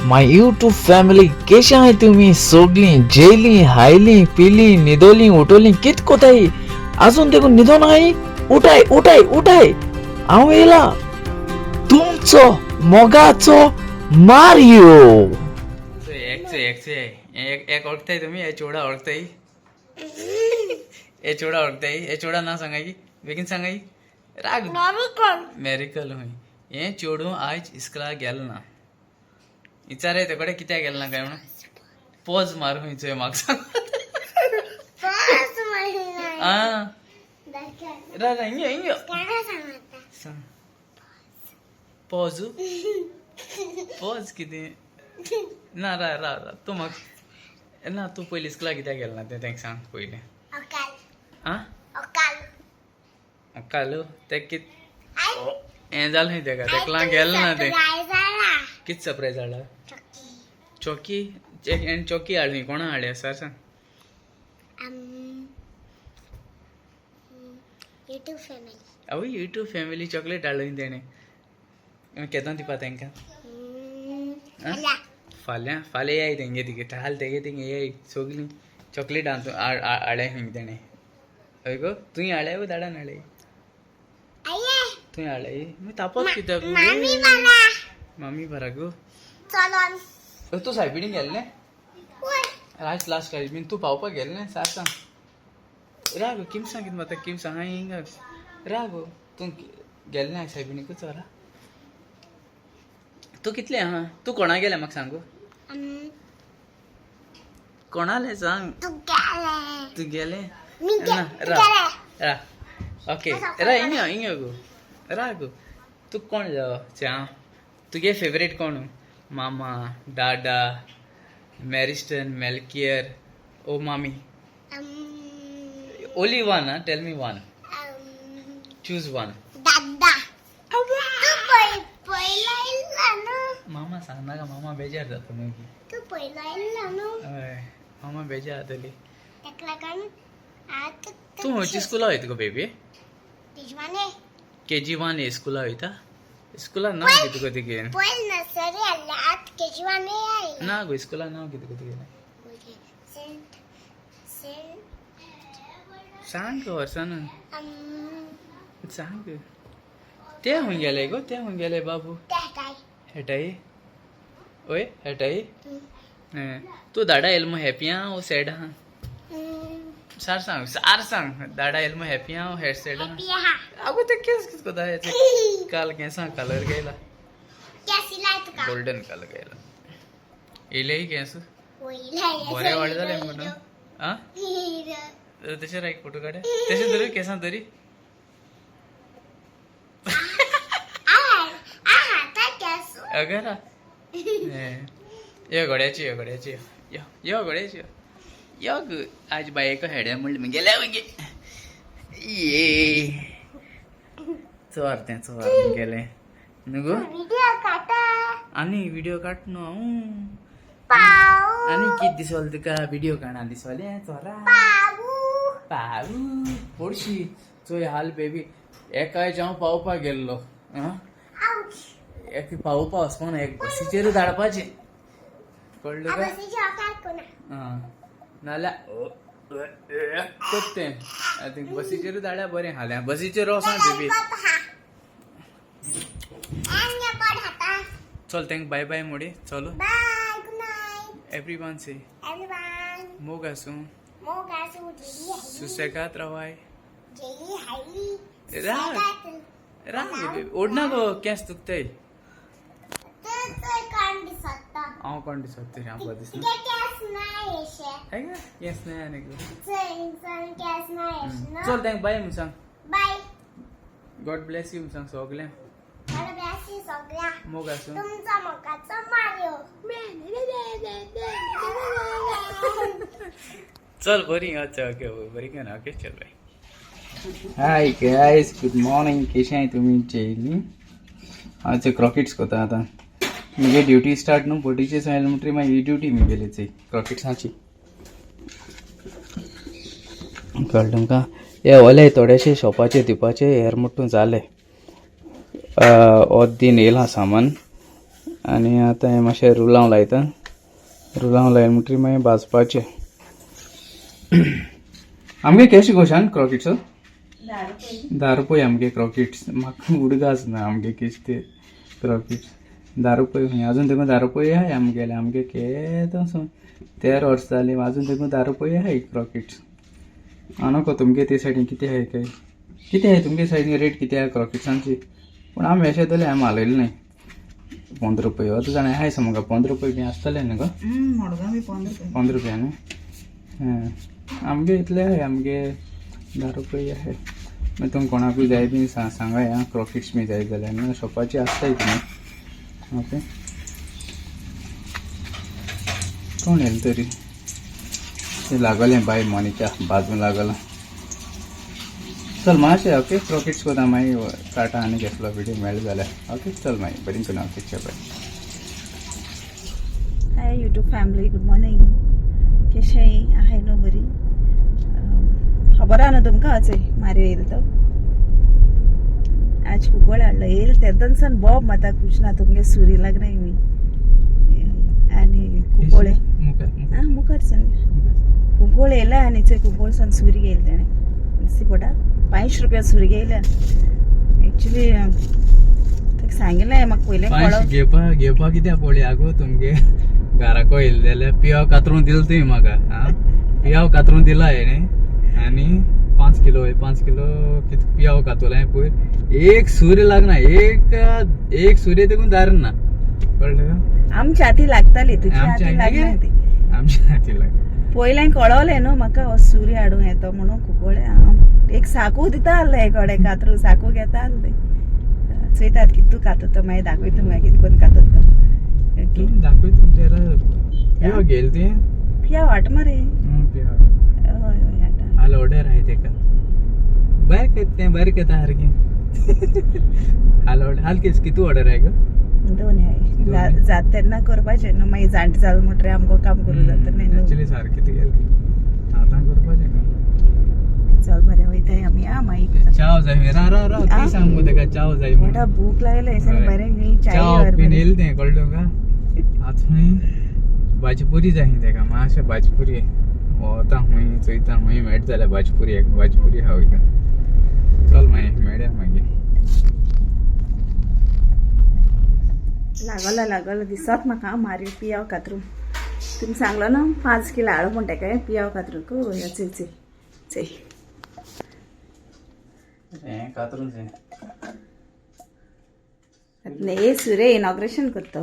माय YouTube family कशी आहे तुम्ही सोडली जेली हायली पिली निदोली उठवली कित कोताई अजून देखून निधो नाही उठाय उठाय उठाय हांव येला तुमचो मोगाचो मारियो एक ओळखताय तुम्ही हे चोडा ओळखताय हे चोडा ओळखताय हे चोडा ना सांगाई बेगीन सांगाई राग मेरिकल होय हे चोडू आज इस्कला गेल ना विचार ते कडे कित्याक गेल ना काय म्हणून पोज मार खंयचोय म्हाका सांग हिंग सांग पोजू पोज कितें ना रा रा रा तूं म्हाका ना तूं पयलीं इस्कला कित्याक गेल ना तें तांकां सांग पयलें आं कालो ते कित हें जालें न्ही तेका तेका गेल ना तें कित सरप्रायज हाडला चॉकी एंड चॉकी हाडली कोणा हाडल्या सर सांग आवय यूट्यूब फॅमिली चॉकलेट हाडली तेणें केदों दिवपा तांकां फाल्यां फाल्यां येय तेंगे तिगे ठाल तेगे तिगे येय सगलीं चॉकलेट हाडल्या खंय तेणें हय गो तुवें हाडल्या गो धाडान हाडले तुवें हाडले मागीर तापोच कित्याक मामी भरा गो तूं सायबिणीक गेल्लें लास्ट बीन तूं पावपाक गेल्लें सार सांग रा गो किम सांग कितें माता किम सांग हांव हिंगा रा गो तूं गेल्लें हांव सायबिणीकूच रा तूं कितलें आहा तूं कोणा गेलें म्हाका सांगू कोणालें सांग तूं गेलें ना रा रा ओके रा हिंगा गो रा गो तूं कोण जावं तुगे फेवरेट कोण मामा दादा मेरिस्टन मेल्कियर ओ मामी only one tell me one choose one मामा सांग नाका मामा बेजार जाता मागीर मामा बेजार जातली तूं खंयची स्कुला वयता गो बेबी KG1 स्कुला वयता स्कुला नांव कितें गो तुगे ना गो स्कुला नांव कितें गो तुगेलें सांग गो वर्सान सांग ते खंय गेले गो ते खंय गेले बाबू हेटाई ओय हेटाई तूं दाडा येल मग हॅपी आहा ओ सॅड आहा सार सांग दाडा येल मग हॅपी आहा ओ सॅड आहा आगो ते केस कित कोता हे काल केसा कलर गेला गोल्डन कलर गेला येले केस बरे वाडे जाले म्हणून आ तशें एक फोटो काड तशें धरी केसां धरी अगरा यो घोड्याची यो घोड्याची यो आज बायक हेड्या म्हणलें मग गेल्या मगे ये चोर गेले नुगो आनी व्हिडिओ काट न्हू आनी कित दिसवल तुका व्हिडिओ काडा दिसवले चोरा पावू पडशी चोय हाल बेबी एकाय हांव पावपाक गेल्लो एक पावोवपा वचपा ना एक बसीचेर धाडपाचें कळ्ळें का नाल्यार तें बसीचेर धाडल्या बरें हाल्या बसीचेर वचना बेबी चल तेंक बाय बाय मोडी चलो एवरीवन से मोग आसूं सुसेगाद रावाय ओढना गो केस दुखताय हांव कोण दिसता हांव बरें दिसना केस नाही आनी चल तेंक बाय म्हूण सांग गॉड ब्लेस यू म्हूण सांग सगळें मोग आसूं चल बरी अच्छा ओके बरी काय ना ओके चल bye hi guys good morning कशें आहाय तुमी जेयली आज क्रॉकेट्स कोता आतां मुगे ड्युटी स्टार्ट न्हू पोटीचे सांगले म्हणटरी मागीर ही ड्युटी मुगेली चोय क्रॉकेट्साची कळ्ळें तुमकां हे ओले थोडेशे शॉपाचे दिवपाचे हेर म्हणून जाले हो दिन येयला सामान आनी आतां हें मातशें रुलांव लायता. रुलांव लायन म्हणटरी मागीर भाजपाचें. आमगे केश गोशान क्रॉकेट्स 10 रुपये आमगे क्रॉकेट्स. म्हाका उडगास ना आमगे किश ते क्रॉकेट्स 10 रुपये खंय. अजून देखून 10 रुपये आहाय आमगेले. आमगे केदो 13 वर्स जाली अजून देखून 10 रुपये आहाय क्रॉकेट्स. हांव नको तुमगे ते सायडीन कितें आहाय काय कितें आहाय तुमगे सायडीन रेट कितें आहा क्रॉकेट्सांची. पूण आमी अशें जाल्यार हांवें मालयलें नाही. 15 रुपये आता जाणा आहाय समजा 15 रुपये बी आसतले न्ही गो. 15 रुपया न्ही. आमगे इतले आहाय आमगे 10 रुपये आहाय. मागीर तुमकां कोणाकूय जाय बी सांगाय आं क्रॉकेट्स बी जाय जाल्यार शॉपाची आसताय तुमी. ओके कोण येयलें तरी ते लागलें बाय मोनिका बाजून लागलां. चल मातशें ओके क्रॉकेट्स कोता मागीर काटा आनी घेतलो व्हिडिओ मेळ्ळो जाल्यार. ओके चल मागीर बरी करून ओके चल bye. Hi YouTube family, good morning. कशें आहे न्हू बरी. खबर आहा न्हू तुमकां अचय मारी येयल तो आज कुकळ हाडलो येयल तेदनसान बॉब माता कुछ ना तुमगे सुरी लागनाय मी आनी कुकोळे आं मुखारसान कुंकोळ येयला आनी चोय कुंकोळसान सुरी घेयली तेणें दिसती पडटा 5 रुपया सुरी घेयल्या. एक्चुली ताका सांगिल्लें म्हाका पयलें कळो घेवपा कित्याक पळया गो तुमगे घराको येयले जाल्यार पियाव कातरून दिलो तुवें म्हाका. आं पियाव कातरून दिला हेणें आनी 5 किलो कितें पियाव कातोलें पळय. एक सुरी लागना एक सुरी देखून दारण ना कळ्ळें का. आमच्या हाती लागताली तुज्या हाती लागना ती. आमच्या हाती लागना. पयलें कळवलें न्हू म्हाका हो सुरी हाडूंक येतो म्हणून कुकोळे. हांव एक साकू दिता आसलें हे कोडे कातरून साकू घेता आसलें. चोयतात कितें तूं कातता मागीर दाखयता मागीर कितें करून कातता. दाखय तुमच्या पियाव घेयले तें पियाव हाट मरे. हय हय हाटा. हाल ऑर्डर आहे तेका बाहेर करते बाहेर करता सारकें. हाल किती ऑर्डर आहे गो. 2 आहे जात तेन्ना करपाचें न्हू मागीर जाणटी जाल म्हणटरी आमकां काम करूं जाता न्ही न्हू. एक्चुअली सारकें तेगेलें आतां करपाचें का. चल बरें वयताय आमी आं मागीर. चाव जाय राव ती सांग मुगो तेका चाव जाय म्हणून. मोठा भूक लागले बरें न्ही चाव पिन येयलें तें कळ्ळें का. आतां भाजीपुरी जाय तेका मातशें भाजीपुरी वता खूंय चोयता खूंय मेळटा जाल्यार भाजीपुरी खावय का. चल मागीर मेळया मागीर. लागलो दिसत म्हाका मारी पियाव कातरूं. तुमी सांगलो न्हू 5 किलो हाडू म्हण तेका पियाव कातरूंक. चय चय चय हें कातरून जाय. हे सुरे इनॉग्रेशन करता.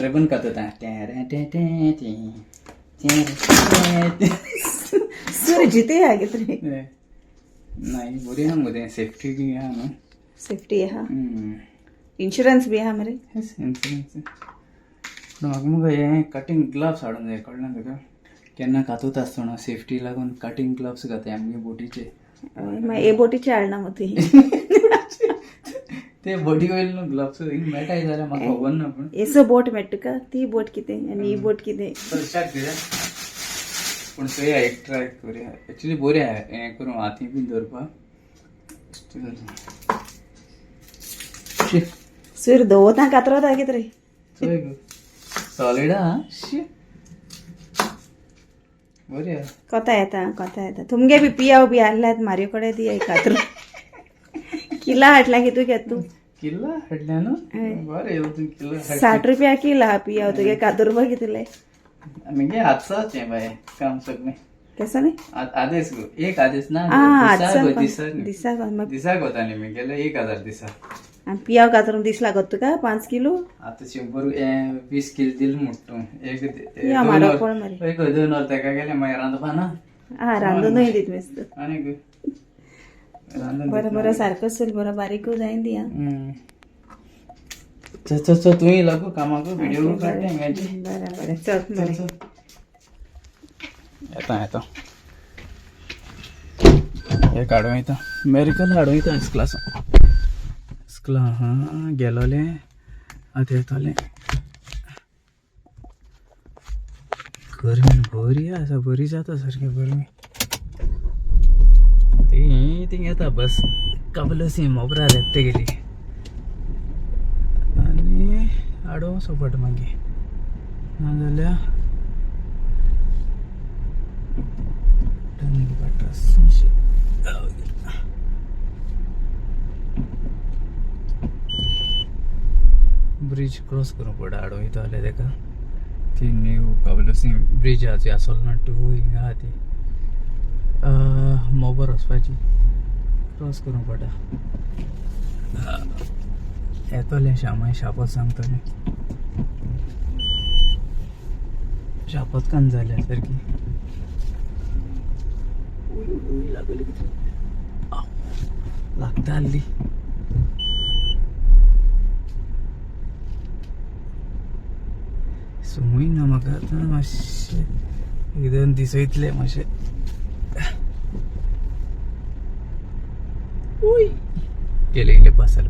रेबन कातता. सुर जिते हा कितें नाही बरी आहा मुगो तें सेफ्टी बी आहा न्हू. सेफ्टी आहा इन्शुरन्स बी आहा मरे. इन्शुरन्स म्हाका मुगो हें कटींग ग्लव्स हाडूंक जाय कळ्ळें तुका. केन्ना कातूत आसतना सेफ्टी लागून कटींग ग्लव्स घाताय आमगे बोटीचे. मागीर हे बोटीचे हाडना मग ती. ते बोटी वयले न्हू ग्लव्स मेळटाय जाल्यार म्हाका खबर ना. पूण एसो बोट मेळटा तुका ती बोट कितें आनी ही बोट कितें. स्टार्ट करूया पूण चोया एक ट्राय करूया. एक्चुली बरें आहा हें करूं हाती बीन दवरपाक. सुर दवरता कातरता कितें रे. चोय गो सॉलिड आहा बरें आहा. कोता येता तुमगे बी पियाव बी हाडल्यात मारयो कडेन दी कातरू. किला हाडला कितू घेत तूं. किल्ला हाडल्या न्हू बरें येलो तूं किल्ला 60 रुपया किलो हा पियाव तुगे कातुरपा कितले. म्हणजे आजचाच हें बाय काम सगळें केसो न्ही आदेश गो. एक आदेश ना दिसाक होता न्ही मी गेले 1000 दिसाक. पियाव कातरूंक दीस लागत तुका 5 किलो. आतां 120 किलो दिल म्हणटा एक 2 वर तेका गेले मागीर रांदपा ना. रांदूनय दीत मेस्त आनी बरो सारको चल बरो बारीकूय जायन दी. चल तुवें लागू कामाक व्हिडिओ काडटा. बरें चल येता हे काडूं येता मेरिकल हाडूं येता इस्कला हां गेलोले आतां येतोले. गरमी बरी आसा बरी जाता सारकी गरमी. थिंग येता बस काबलसी मोबरा येता गेली आनी आडो सोपट मागीर नाजाल्यार ब्रिज क्रॉस करूंक पडटा आडो वयता जाल्यार तेका ती न्यू काबलसिंग ब्रिजाची आसोल ना टू हिंगा आहा ती मोबर वचपाची क्रॉस करूंक पडटा येतोले शामाय शापोत सांगतले शापोत कान जाल्या सारकी लागता हल्ली सुमूय ना म्हाका आतां मातशें एकदम दिसयतले मातशें गेले पास जाली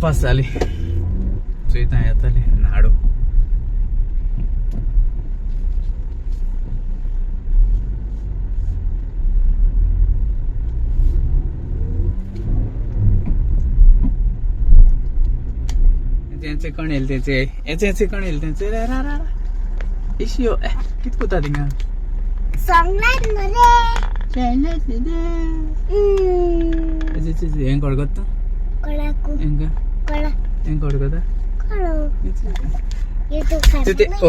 पास जाली चोयता येताले नाडू तेंचे कोण येल तेंचे कोण येल तेंचे इशियो कित कोता थिंगा हें कोडकोता हें कोडकोता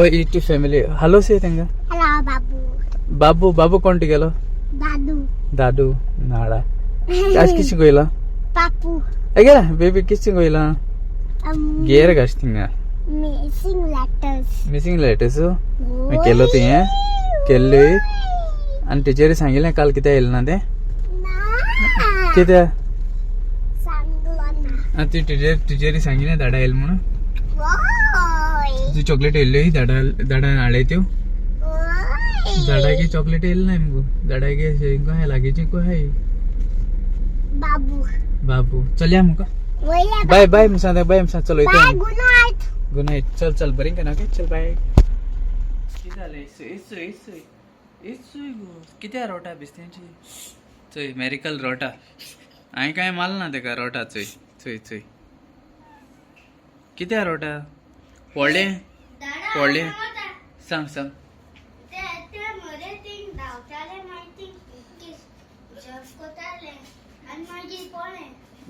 यूट्यूब फॅमिली हॅलो से तेंगा बाबू बाबू कोणटी गेलो दादू नाडा आज किसी गोयला अगे बेबी किसी गोयला गेर गाश थिंगा मिसिंग लेटर्स केलो ते केल्ले आनी टिचरी सांगिल्लें काल कितें येयलें ना तें कित्या ती टिचरी सांगिल्लें धाडा येयलें म्हणून तुजी चॉकलेट येयल्ल्यो धाडा हाडले त्यो धाडागे चॉकलेट येयल्ले ना मुगो धाडागे हिंगा हाय लागींची को हाय बाबू चल या मुका बाय बाय मिसा चलो इथे गुड नाईट चल बरी का ना चल बाय किती झालंय कित्या रोटा बिस्त्यांची चोय मेरिकल रोटा हांवें कांय माल ना तेका रोटा चोय कित्या रोटा पडले सांग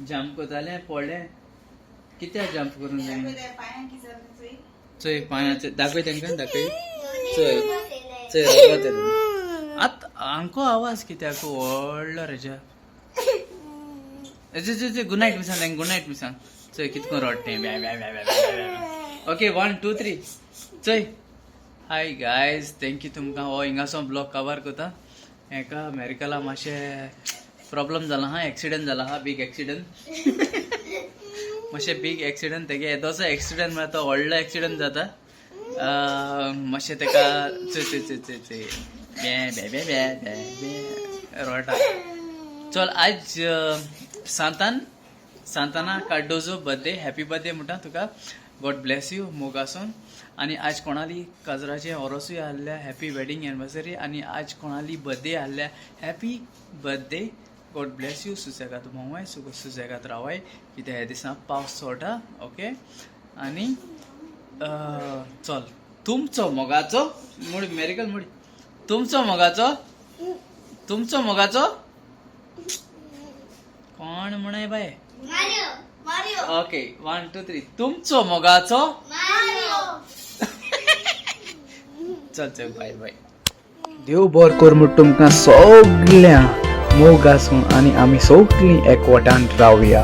जंप कोताले पडले कित्या जंप करून जाय चोय पांयाचे दाखय तेंकां दाखय चोय आत आमको आवाज कित्याक व्हडलो रेजा गुड नाईट मिसांग चोय कितको रडटे ओके 1 2 3 चोय हाय गायज थँक्यू तुमकां हो हिंगासो ब्लॉग कवर कोता हेका अमेरिकाला मातशें प्रॉब्लम जाला हा एक्सिडेंट जाला हा बिग एक्सिडेंट मातशें बिग एक्सिडेंट तेगे येदोसो एक्सिडेंट म्हळ्यार तो व्हडलो एक्सिडेंट जाता मातशें तेका रोटा चल आज Santana Cardozo birthday happy birthday म्हणटा तुका गॉड ब्लेस यू मोगासून आणि आज कोणाली काजराचे ओरोसूय आहल्या हॅपी वेडिंग एनिवर्सरी आणि आज कोणाली बर्थडे आहल्या happy birthday God bless you सुसेगात भोंवाय सुसेगात रावाय कित्याक ह्या दिसा पावस चोटा ओके आणि चल तुमचो मोगाचो मुडी मेरिकल मुडी तुमचो मोगाचो कोण म्हणाय बाय ओके 1 2 3 तुमचो मोगाचो चल बाय बाय देव बरें कर म्हूण तुमकां सगळ्या मोग आसूं आनी आमी सगळीं एकवटान रावया.